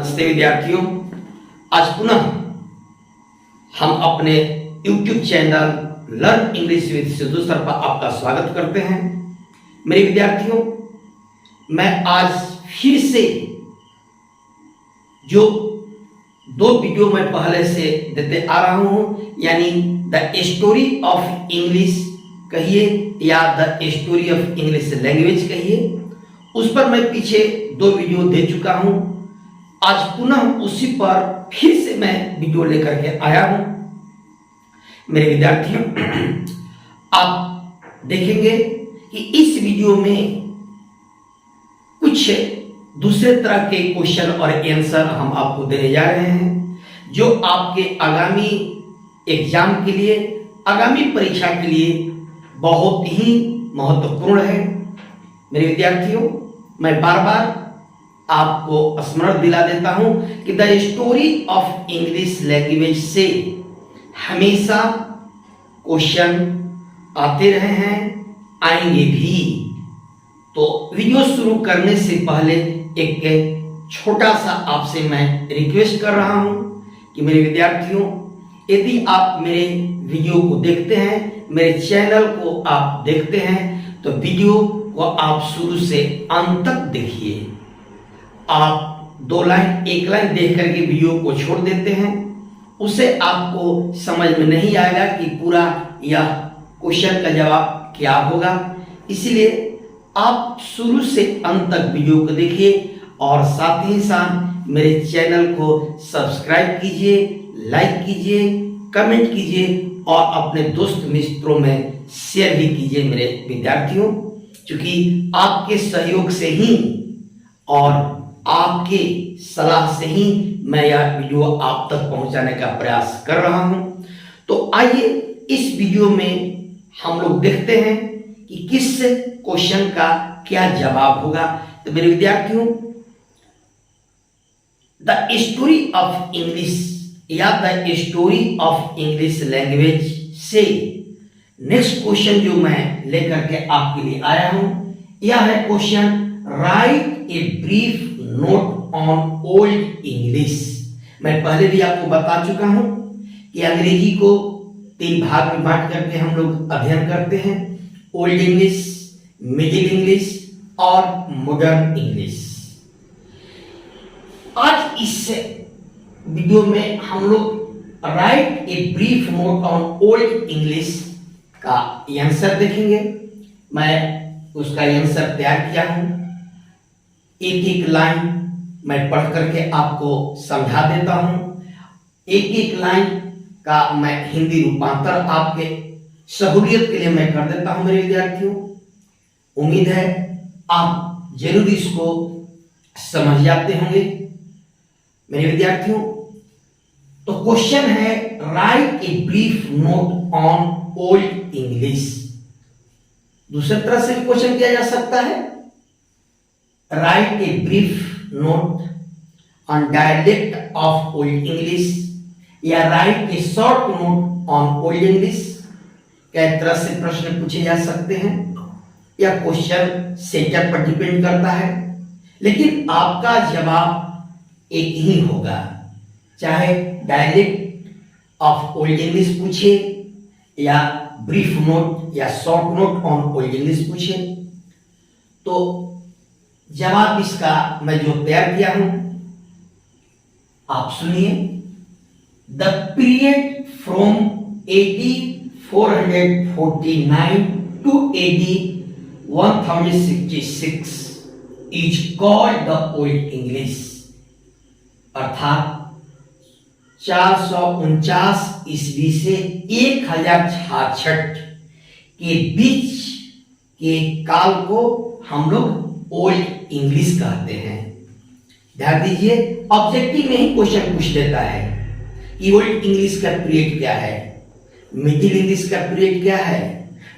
नमस्ते विद्यार्थियों। आज पुनः हम अपने YouTube channel learn English with Sidhu sir पर आपका स्वागत करते हैं। मेरे विद्यार्थियों, मैं आज फिर से जो दो वीडियो मैं पहले से देते आ रहा हूं, यानी द स्टोरी ऑफ इंग्लिश कहिए या the story of English language कहिए, उस पर मैं पीछे दो वीडियो दे चुका हूं। आज पुनः उसी पर फिर से मैं वीडियो लेकर के आया हूं। मेरे विद्यार्थियों, आप देखेंगे कि इस वीडियो में कुछ दूसरे तरह के क्वेश्चन और आंसर हम आपको देने जा रहे हैं, जो आपके आगामी एग्जाम के लिए, आगामी परीक्षा के लिए बहुत ही महत्वपूर्ण है। मेरे विद्यार्थियों, मैं बार बार आपको स्मरण दिला देता हूं कि the story of English language से हमेशा क्वेश्चन आते रहे हैं, आएंगे भी। तो वीडियो शुरू करने से पहले एक छोटा सा आपसे मैं रिक्वेस्ट कर रहा हूं कि मेरे विद्यार्थियों, यदि आप मेरे वीडियो को देखते हैं, मेरे चैनल को आप देखते हैं, तो वीडियो को आप शुरू से अंत तक देखिए। आप दो लाइन, एक लाइन देख करके वीडियो को छोड़ देते हैं, उसे आपको समझ में नहीं आएगा कि पूरा यह क्वेश्चन का जवाब क्या होगा। इसलिए आप शुरू से अंत तक वीडियो को देखिए और साथ ही साथ मेरे चैनल को सब्सक्राइब कीजिए, लाइक कीजिए, कमेंट कीजिए और अपने दोस्त मित्रों में शेयर भी कीजिए। मेरे विद्यार्थियों, क्योंकि आपके सहयोग से ही और आपके सलाह से ही मैं यह वीडियो आप तक पहुंचाने का प्रयास कर रहा हूं। तो आइए इस वीडियो में हम लोग देखते हैं कि किस क्वेश्चन का क्या जवाब होगा। तो मेरे विद्यार्थियों, द स्टोरी ऑफ इंग्लिश या the story of English language से नेक्स्ट क्वेश्चन जो मैं लेकर के आपके लिए आया हूं, यह है question right a brief note on Old English. मैं पहले भी आपको बता चुका हूं कि अंग्रेजी को तीन भाग में बांट करके हम लोग अध्ययन करते हैं: ओल्ड इंग्लिश, मिडिल इंग्लिश और मॉडर्न इंग्लिश। आज इस वीडियो में हम लोग right a brief note on Old English का आंसर देखेंगे। मैं उसका आंसर तैयार किया हूं, एक एक लाइन मैं पढ़ करके आपको समझा देता हूं। एक एक लाइन का मैं हिंदी रूपांतर आपके सहूलियत के लिए मैं कर देता हूं। मेरे विद्यार्थियों, उम्मीद है आप जरूर इसको समझ जाते होंगे। मेरे विद्यार्थियों, तो क्वेश्चन है write a brief note on Old English. दूसरी तरह से भी क्वेश्चन किया जा सकता है, write a brief note on dialect of Old English या write a short note on Old English. कई तरह से प्रश्न पूछे जा सकते हैं, यह क्वेश्चन सेटअप पर डिपेंड करता है, लेकिन आपका जवाब एक ही होगा, चाहे डायलेक्ट ऑफ ओल्ड इंग्लिश पूछे या ब्रीफ नोट या short note on Old English पूछे। तो जवाब इसका मैं जो तैयार किया हूं, आप सुनिए। The period from AD 449 to AD 1066 is called the old English. अर्थात 449 ईस्वी से 1066 के बीच के काल को हम लोग ओल्ड इंग्लिश कहते हैं। ध्यान दीजिए, ऑब्जेक्टिव में ही क्वेश्चन पूछ लेता है कि ओल्ड इंग्लिश का पीरियड क्या है, मिडिल इंग्लिश का पीरियड क्या है,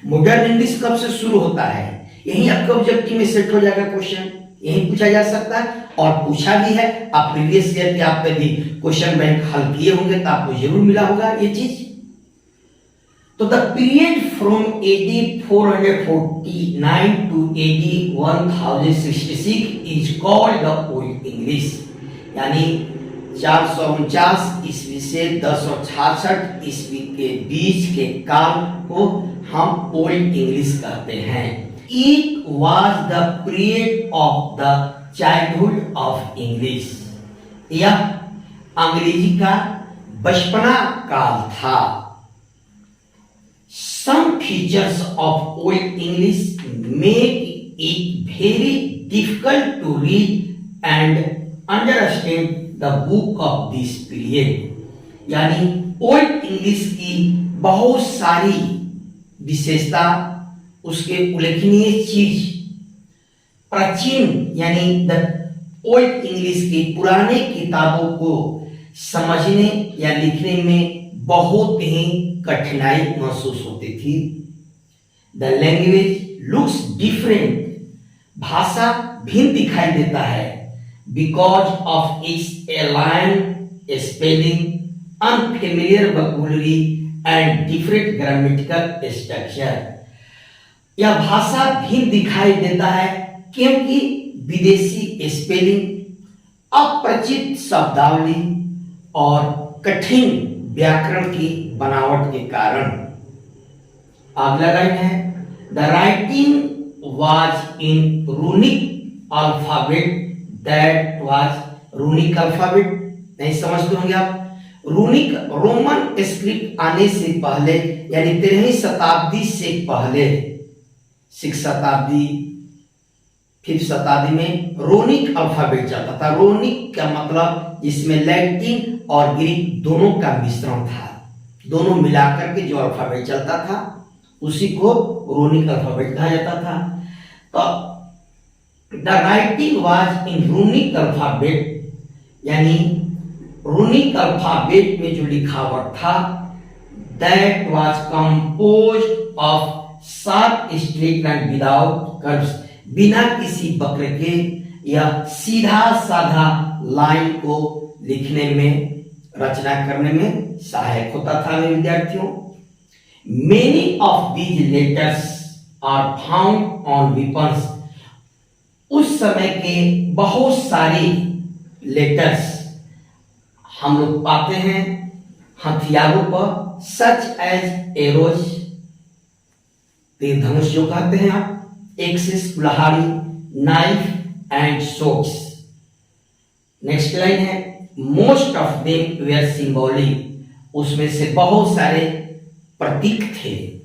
मॉडर्न इंग्लिश कब से शुरू होता है। यही आपका ऑब्जेक्टिव में सेट हो जाएगा क्वेश्चन, यही पूछा जा सकता है और पूछा भी है। आप प्रीवियस ईयर के आप यदि क्वेश्चन बैंक हल किए होंगे तो आपको जरूर मिला होगा ये चीज। तो the period from AD 449 to AD 1066 is called the old English. यानी 449 ईस्वी से 1066 ईस्वी के बीच के काल को हम ओल्ड इंग्लिश कहते हैं। It was the period of the childhood of English. यह अंग्रेजी का बचपना काल था। Some features of Old English make it very difficult to read and understand the book of this period। यानी ओल्ड इंग्लिश की बहुत सारी विशेषता, उसके उल्लेखनीय चीज प्राचीन यानी द ओल्ड इंग्लिश की पुराने किताबों को समझने या लिखने में बहुत ही कठिनाई महसूस होती थी। The language looks different. भाषा भिन्न दिखाई देता है। Because of its align spelling, unfamiliar vocabulary and different grammatical structure. यह भाषा भिन्न दिखाई देता है क्योंकि विदेशी स्पेलिंग, अपरिचित शब्दावली और कठिन व्याकरण की बनावट के कारण। अगला लाइन है, the writing was in runic alphabet. That was runic alphabet, नहीं समझते होंगे आप। रूनिक रोमन स्क्रिप्ट आने से पहले यानी 13वीं शताब्दी से पहले, 6th शताब्दी 5th शताब्दी में रोनिक अल्फाबेट चलता था। रोनिक का मतलब जिसमें लैटिन और ग्रीक दोनों का मिश्रण था, दोनों मिलाकर के जो अल्फाबेट चलता था उसी को रोनिक अल्फाबेट कहा जाता था। तो the writing was in runic alphabet, यानी रूनिक अल्फाबेट में जो लिखावट था, that was composed of sharp straight line without curves. बिना किसी वक्र के यह सीधा साधा लाइन को लिखने में, रचना करने में सहायक होता था मेरे विद्यार्थियों। Many of these letters are found on weapons. उस समय के बहुत सारी लेटर्स हम लोग पाते हैं हथियारों पर, सच एज एरोज, तीर धनुष जो कहते हैं आप, एक्सिस कुल्हाड़ी, knife and swords. Next line है, most of them were symbolic. उसमें से बहुत सारे प्रतीक थे।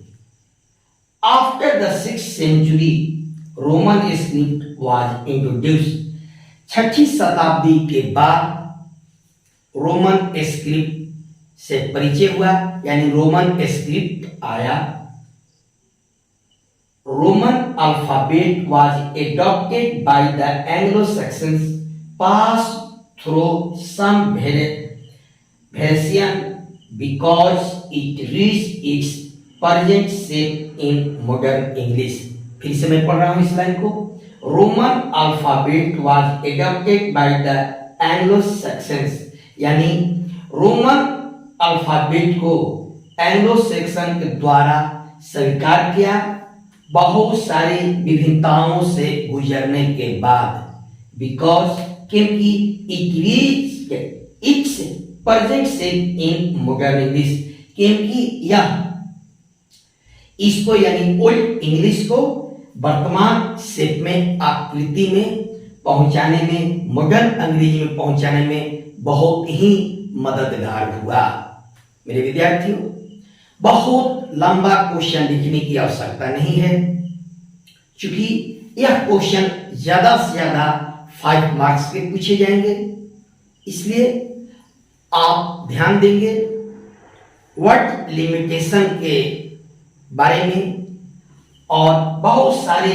After the 6th century Roman script was introduced. 6ठी शताब्दी के बाद रोमन स्क्रिप्ट से परिचय हुआ, यानी रोमन स्क्रिप्ट आया। Roman alphabet was adopted by the Anglo Saxons, pass through some variation because it reach its present shape in modern English. फिर से मैं पढ़ रहा हूं इस लाइन को। Roman alphabet was adopted by the Anglo-Saxons, यानी रोमन अल्फाबेट को एंग्लो-सैक्सन के द्वारा स्वीकार किया बहुत सारी विभिन्नताओं से गुजरने के बाद। बिकॉज क्योंकि it reach its present shape in modern English, क्योंकि यह इसको यानी ओल्ड इंग्लिश को वर्तमान शेप में, आकृति में पहुंचाने में, मॉडर्न अंग्रेजी में पहुंचाने में बहुत ही मददगार हुआ। मेरे विद्यार्थियों, बहुत लंबा क्वेश्चन लिखने की आवश्यकता नहीं है, क्योंकि यह क्वेश्चन ज्यादा से ज्यादा 5 मार्क्स के पूछे जाएंगे। इसलिए आप ध्यान देंगे वर्ड लिमिटेशन के बारे में, और बहुत सारे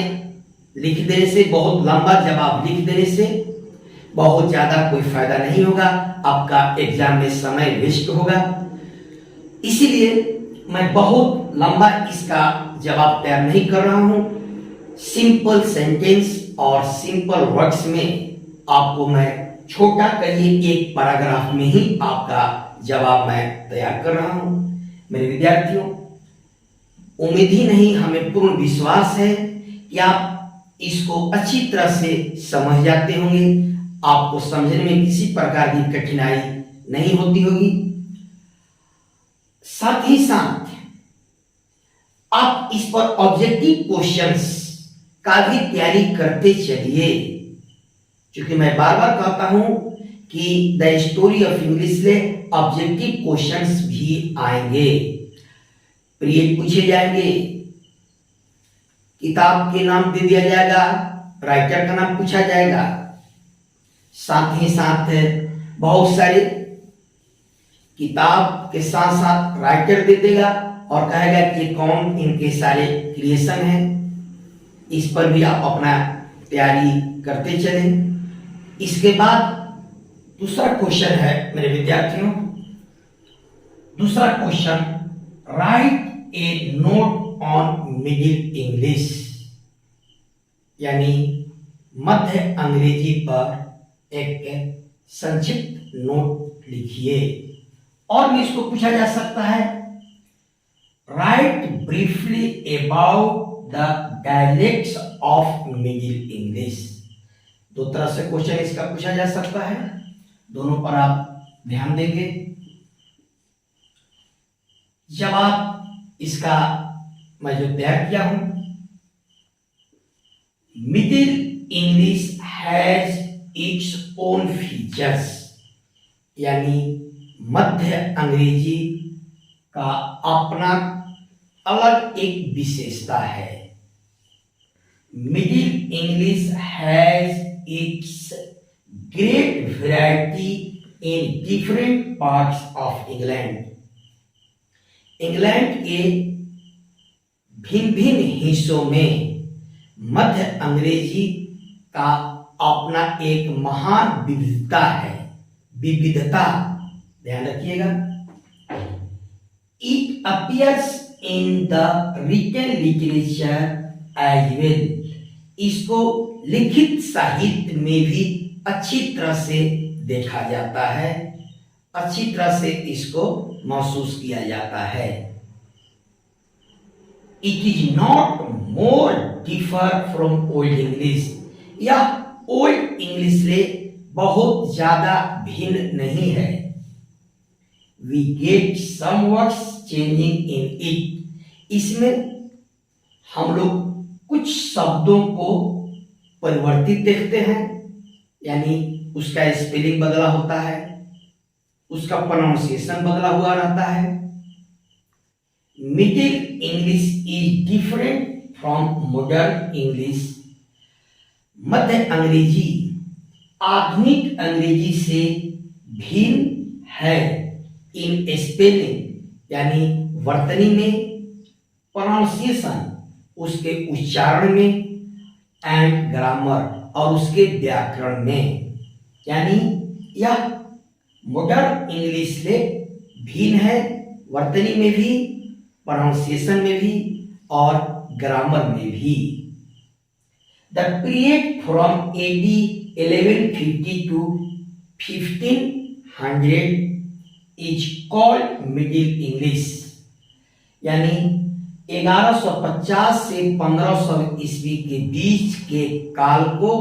लिख देने से, बहुत लंबा जवाब लिख देने से बहुत ज्यादा कोई फायदा नहीं होगा, आपका एग्जाम में समय वेस्ट होगा। इसीलिए मैं बहुत लंबा इसका जवाब तैयार नहीं कर रहा हूं। सिंपल सेंटेंस और सिंपल वर्ड्स में आपको मैं छोटा करिए एक पैराग्राफ में ही आपका जवाब मैं तैयार कर रहा हूं। मेरे विद्यार्थियों, उम्मीद ही नहीं, हमें पूर्ण विश्वास है कि आप इसको अच्छी तरह से समझ जाते होंगे। आपको समझने में किसी प्रकार की कठिनाई नहीं होती होगी। साथ ही साथ आप इस पर ऑब्जेक्टिव क्वेश्चंस का भी तैयारी करते चलिए, क्योंकि मैं बार बार कहता हूं कि द स्टोरी ऑफ इंग्लिश में ऑब्जेक्टिव क्वेश्चंस भी आएंगे, पीरियड पूछे जाएंगे, किताब के नाम दे दिया जाएगा, राइटर का नाम पूछा जाएगा, साथ ही साथ बहुत सारे किताब के साथ साथ राइटर दे देगा और कहेगा कि कौन इनके सारे क्रिएशन हैं। इस पर भी आप अपना तैयारी करते चलें। इसके बाद दूसरा क्वेश्चन है मेरे विद्यार्थियों, दूसरा question, right A note on middle English, यानी मध्य अंग्रेजी पर एक संक्षिप्त नोट लिखिए। और भी इसको पूछा जा सकता है, right briefly about the dialects of middle English. दो तरह से क्वेश्चन इसका पूछा जा सकता है, दोनों पर आप ध्यान देंगे। जवाब इसका मैं जो तैयार किया हूं, middle English has its own features, यानी मध्य अंग्रेजी का अपना अलग एक विशेषता है। Middle English has its great variety in different parts of England. England के भिन्न भिन्न हिस्सों में मध्य अंग्रेजी का अपना एक महान विविधता है, विविधता, ध्यान रखिएगा। It appears in the written literature as well, इसको लिखित साहित्य में भी अच्छी तरह से देखा जाता है, अच्छी तरह से इसको महसूस किया जाता है। It is not more differ from old English, यह ओल्ड इंग्लिश से बहुत ज्यादा भिन्न नहीं है। We get some words changing in it, इसमें हम लोग कुछ शब्दों को परिवर्तित देखते हैं, यानी उसका स्पेलिंग बदला होता है, उसका प्रोनाउंसिएशन बदला हुआ रहता है। Middle English is different from modern English, मध्य अंग्रेजी आधुनिक अंग्रेजी से भिन्न है। इन स्पेलिंग, यानी वर्तनी में, प्रोनाउंसिएशन, उसके उच्चारण में, एंड ग्रामर, और उसके व्याकरण में, यानी यह मॉडर्न इंग्लिश से भिन्न है, वर्तनी में भी, प्रोनाउंसिएशन में भी और ग्रामर में भी। The period from AD 1150 to 1500 is called middle English, यानी 1150 से 1500 ईस्वी के बीच के काल को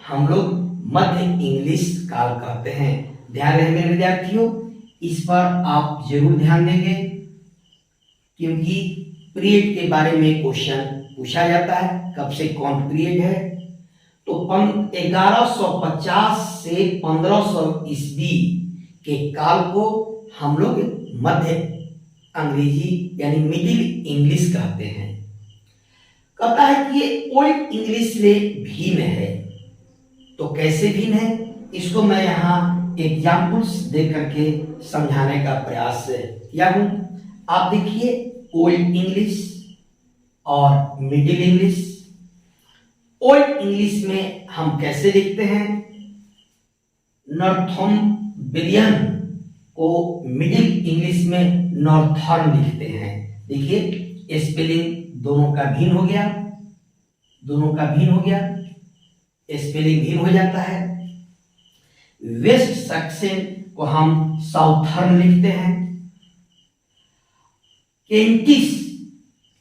हम लोग मध्य इंग्लिश काल कहते हैं। ध्यान रहे मेरे विद्यार्थियों, इस पर आप जरूर ध्यान देंगे, क्योंकि पीरियड के बारे में क्वेश्चन पूछा जाता है, कब से कौन पीरियड है। तो 1150 से 1500 ईस्वी के काल को हम लोग मध्य अंग्रेजी यानी मिडिल इंग्लिश कहते हैं। कहता है कि ये ओल्ड इंग्लिश से भिन्न है। तो कैसे भिन्न है, इसको मैं यहाँ एग्जाम्पल्स दे करके समझाने का प्रयास किया हूं। आप देखिए, ओल्ड इंग्लिश और मिडिल इंग्लिश। ओल्ड इंग्लिश में हम कैसे लिखते हैं, नॉर्थम्बरियन को मिडिल इंग्लिश में नॉर्थर्न लिखते हैं। देखिए, स्पेलिंग दोनों का भिन्न हो गया, दोनों का भिन्न हो गया, स्पेलिंग भिन्न हो जाता है। वेस्ट सेक्शन को हम साउथर्न लिखते हैं। केंटिश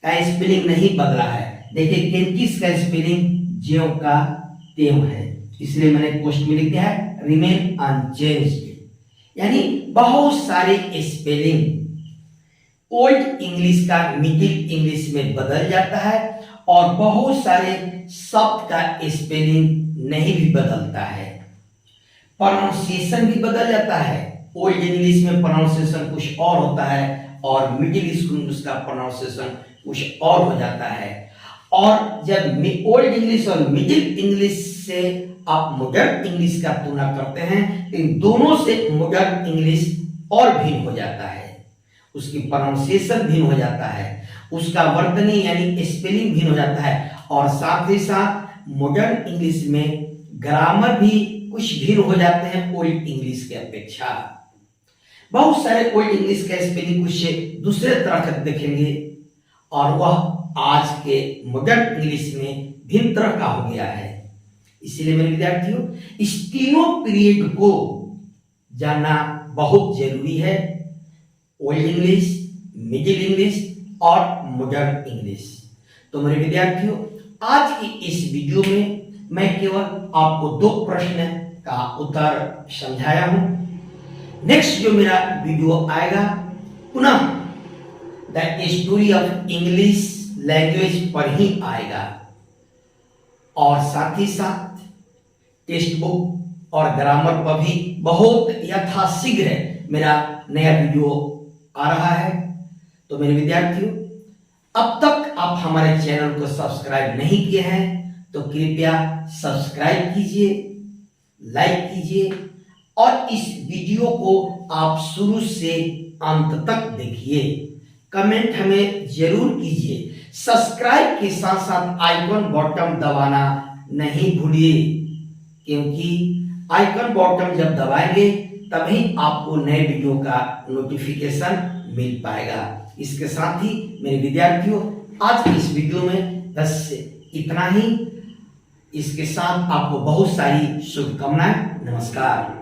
का स्पेलिंग नहीं बदला है, देखिए केंटिश का स्पेलिंग ज्यों का त्यों है, इसलिए मैंने पोस्ट में लिख दिया है रिमेन अनचेंज्ड, यानी बहुत सारे स्पेलिंग ओल्ड इंग्लिश का मिडिल इंग्लिश में बदल जाता है और बहुत सारे शब्द का स्पेलिंग नहीं भी बदलता है, प्रोनाउंसिएशन भी बदल जाता है। ओल्ड इंग्लिश में प्रोनाउंसिएशन कुछ और होता है और मिडिल इंग्लिश में उसका प्रोनाउंसिएशन कुछ और हो जाता है। और जब ओल्ड इंग्लिश और मिडिल इंग्लिश से आप मॉडर्न इंग्लिश का तुलना करते हैं, इन दोनों से मॉडर्न इंग्लिश और भिन्न हो जाता है, उसकी प्रोनाउंसिएशन भिन्न हो जाता है, उसका वर्तनी यानी स्पेलिंग भिन्न हो जाता है और साथ ही साथ मॉडर्न इंग्लिश में ग्रामर भी कुछ भिन्न हो जाते हैं ओल्ड इंग्लिश के अपेक्षा। बहुत सारे ओल्ड इंग्लिश का स्पेलिंग कुछ दूसरे तरह का देखेंगे और वह आज के मॉडर्न इंग्लिश में भिन्न तरह का हो गया है। इसलिए मेरे विद्यार्थियों, इस तीनों पीरियड को जानना बहुत जरूरी है, ओल्ड इंग्लिश, मिडिल इंग्लिश और मॉडर्न इंग्लिश। तो मेरे विद्यार्थियों, आज की इस वीडियो में मैं केवल आपको 2 प्रश्न का उत्तर समझाया हूं। नेक्स्ट जो मेरा वीडियो आएगा पुनः the story of English language पर ही आएगा और साथ ही साथ टेक्स्ट बुक और ग्रामर पर भी बहुत यथाशीघ्र मेरा नया वीडियो आ रहा है। तो मेरे विद्यार्थियों, अब तक आप हमारे चैनल को सब्सक्राइब नहीं किए हैं तो कृपया सब्सक्राइब कीजिए, लाइक कीजिए और इस वीडियो को आप शुरू से अंत तक देखिए। कमेंट हमें जरूर कीजिए। सब्सक्राइब के साथ साथ आइकन बटन दबाना नहीं भूलिए, क्योंकि आइकन बटन जब दबाएंगे तभी आपको नए वीडियो का नोटिफिकेशन मिल पाएगा। इसके साथ ही मेरे विद्यार्थियों, आज की इस वीडियो में बस इतना ही। इसके साथ आपको बहुत सारी शुभकामनाएं। नमस्कार।